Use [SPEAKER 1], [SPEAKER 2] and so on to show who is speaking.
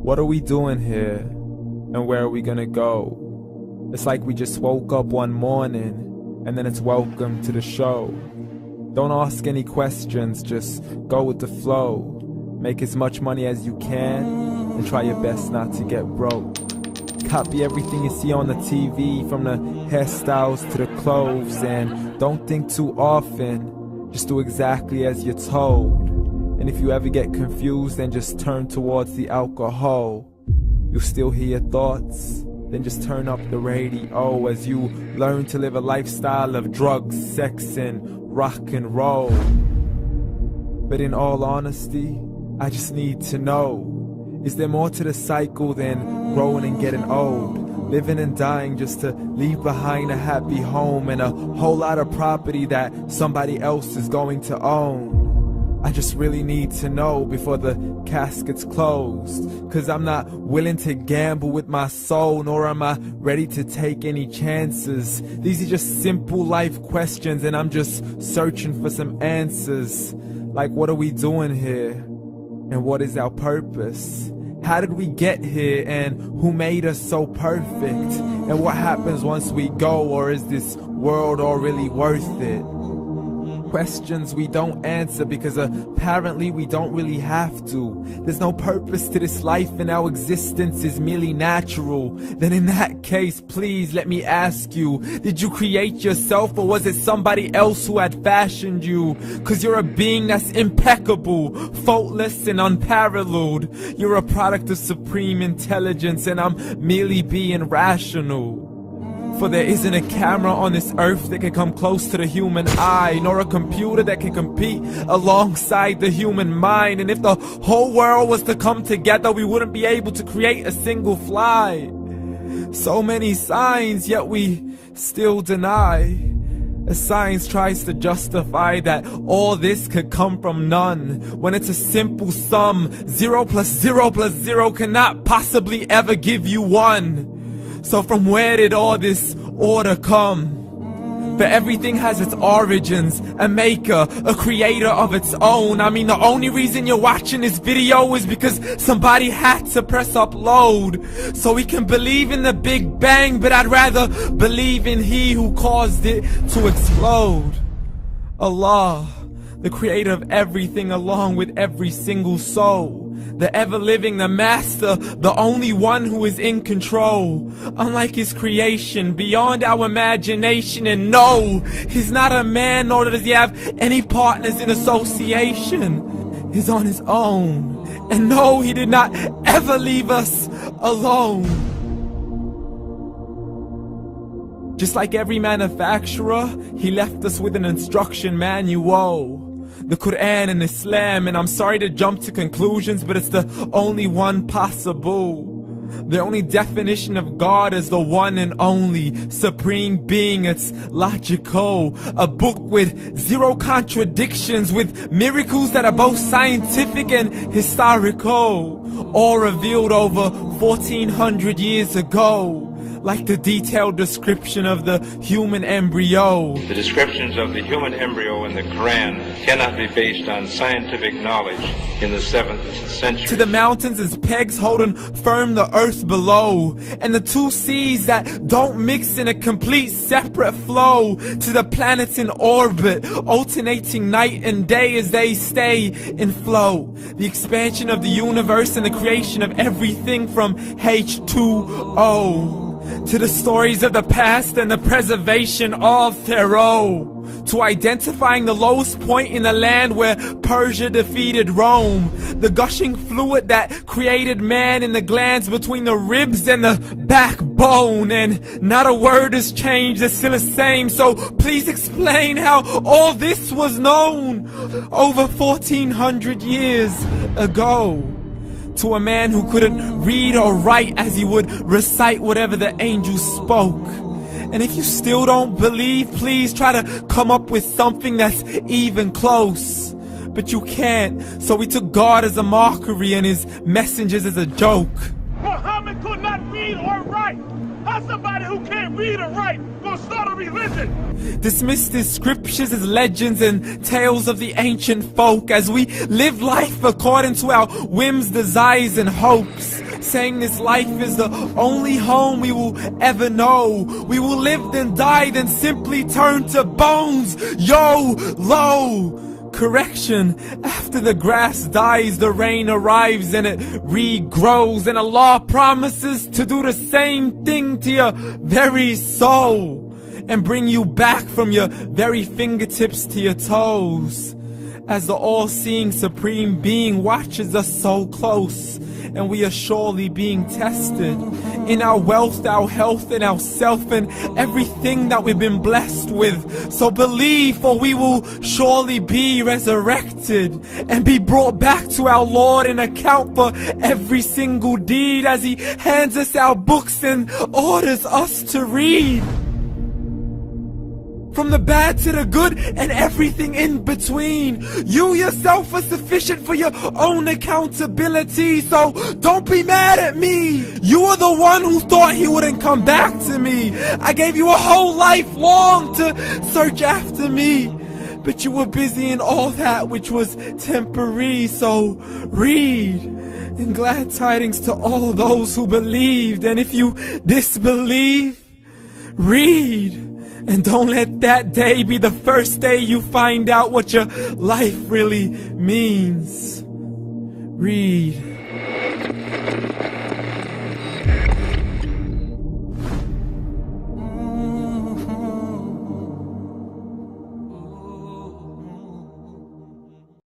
[SPEAKER 1] What are we doing here? And where are we gonna go? It's like we just woke up one morning and then it's welcome to the show. Don't ask any questions, just go with the flow. Make as much money as you can and try your best not to get broke. Copy everything you see on the TV, from the hairstyles to the clothes, and don't think too often, just do exactly as you're told. And if you ever get confused, then just turn towards the alcohol. You'll still hear your thoughts, then just turn up the radio as you learn to live a lifestyle of drugs, sex, and rock and roll. But in all honesty, I just need to know, is there more to the cycle than growing and getting old? Living and dying just to leave behind a happy home and a whole lot of property that somebody else is going to own. I just really need to know before the casket's closed, 'cause I'm not willing to gamble with my soul, nor am I ready to take any chances. These are just simple life questions and I'm just searching for some answers. Like, what are we doing here? And what is our purpose? How did we get here, and who made us so perfect? And what happens once we go, or is this world all really worth it? Questions we don't answer because apparently we don't really have to. There's no purpose to this life and our existence is merely natural. Then in that case, please let me ask you, did you create yourself, or was it somebody else who had fashioned you? 'Cause you're a being that's impeccable, faultless and unparalleled. You're a product of supreme intelligence and I'm merely being rational. For there isn't a camera on this earth that can come close to the human eye, nor a computer that can compete alongside the human mind. And if the whole world was to come together, we wouldn't be able to create a single fly. So many signs, yet we still deny. As science tries to justify that all this could come from none, when it's a simple sum. 0 plus 0 plus 0 cannot possibly ever give you 1. So from where did all this order come? But everything has its origins, a maker, a creator of its own. I mean, the only reason you're watching this video is because somebody had to press upload. So we can believe in the Big Bang, but I'd rather believe in He who caused it to explode. Allah, the creator of everything along with every single soul. The ever-living, the master, the only one who is in control. Unlike his creation, beyond our imagination. And no, he's not a man, nor does he have any partners in association. He's on his own. And no, he did not ever leave us alone. Just like every manufacturer, he left us with an instruction manual. The Quran and Islam, and I'm sorry to jump to conclusions, but it's the only one possible. The only definition of God is the one and only supreme being. It's logical, a book with 0 contradictions, with miracles that are both scientific and historical, all revealed over 1400 years ago. Like the detailed description of the human embryo.
[SPEAKER 2] The descriptions of the human embryo in the Quran cannot be based on scientific knowledge in the 7th century.
[SPEAKER 1] To the mountains as pegs holding firm the earth below, and the 2 seas that don't mix in a complete separate flow. To the planets in orbit, alternating night and day as they stay in flow. The expansion of the universe and the creation of everything from H2O. To the stories of the past and the preservation of Pharaoh. To identifying the lowest point in the land where Persia defeated Rome. The gushing fluid that created man in the glands between the ribs and the backbone. And not a word has changed, it's still the same. So please explain how all this was known over 1400 years ago. To a man who couldn't read or write as he would recite whatever the angels spoke. And if you still don't believe, please try to come up with something that's even close. But you can't, so we took God as a mockery and his messengers as a joke.
[SPEAKER 3] Muhammad could not read or write. How's somebody who can't read or write gonna start a religion?
[SPEAKER 1] Dismissed his scriptures as legends and tales of the ancient folk as we live life according to our whims, desires, and hopes. saying this life is the only home we will ever know. We will live then die, then simply turn to bones. YOLO! Correction, after the grass dies, the rain arrives and it regrows, and Allah promises to do the same thing to your very soul and bring you back from your very fingertips to your toes, as the all-seeing supreme being watches us so close, and we are surely being tested in our wealth, our health, and our self, and everything that we've been blessed with. So believe, for we will surely be resurrected and be brought back to our Lord and account for every single deed, as He hands us our books and orders us to read. From the bad to the good and everything in between. You yourself are sufficient for your own accountability, so don't be mad at me. You are the one who thought He wouldn't come back to me. I gave you a whole life long to search after me, but you were busy in all that which was temporary. So read, and glad tidings to all those who believed. And if you disbelieve, read. And don't let that day be the first day you find out what your life really means. Read.